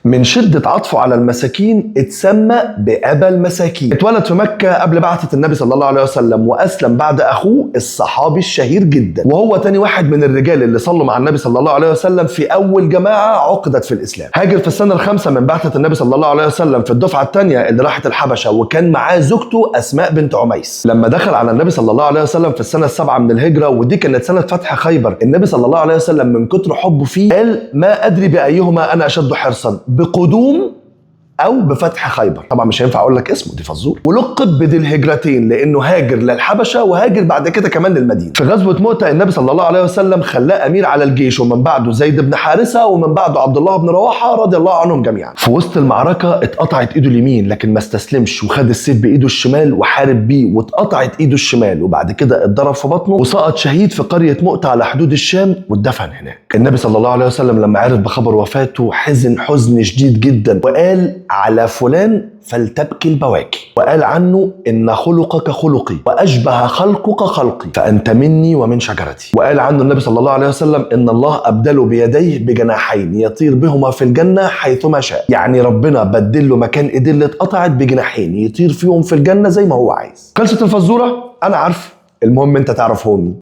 من شدة عطفه على المساكين اتسمى بأبا المساكين. اتولد في مكة قبل بعثة النبي صلى الله عليه وسلم، وأسلم بعد أخوه الصحابي الشهير جدا، وهو تاني واحد من الرجال اللي صلوا مع النبي صلى الله عليه وسلم في أول جماعة عقدت في الإسلام. هاجر في السنة الخامسة من بعثة النبي صلى الله عليه وسلم في الدفعة الثانية اللي راحت الحبشة، وكان معاه زوجته أسماء بنت عميس. لما دخل على النبي صلى الله عليه وسلم في السنة السابعة من الهجرة، ودي كانت سنة فتح خيبر، النبي صلى الله عليه وسلم من كتر حبه فيه قال: ما أدري بأيهما أنا أشد حرصا، بقدوم أو بفتح خيبر. طبعا مش هينفع أقول لك اسمه، دي فزور. ولقب بذي الهجرتين لأنه هاجر للحبشة وهاجر بعد كده كمان للمدينة. في غزوة مؤتة النبي صلى الله عليه وسلم خلاه أمير على الجيش، ومن بعده زيد بن حارثة، ومن بعده عبد الله بن رواحة رضي الله عنهم جميعا. في وسط المعركة اتقطعت إيده اليمين، لكن ما استسلمش وخد السيف بإيده الشمال وحارب بيه، واتقطعت إيده الشمال، وبعد كده اتضرب في بطنه وسقط شهيد في قرية مؤتة على حدود الشام واتدفن هناك. النبي صلى الله عليه وسلم لما عرف بخبر وفاته حزن حزن شديد جدا، وقال: على فلان فلتبكي البواكي، وقال عنه: إن خلقك خلقي وأشبه خلقك خلقي، فأنت مني ومن شجرتي. وقال عنه النبي صلى الله عليه وسلم: إن الله أبدله بيديه بجناحين يطير بهما في الجنة حيثما شاء. يعني ربنا بدل له مكان إيديه اللي اتقطعت بجناحين يطير فيهم في الجنة زي ما هو عايز. خلصت الفزورة؟ أنا عارف، المهم أنت تعرف هو مين.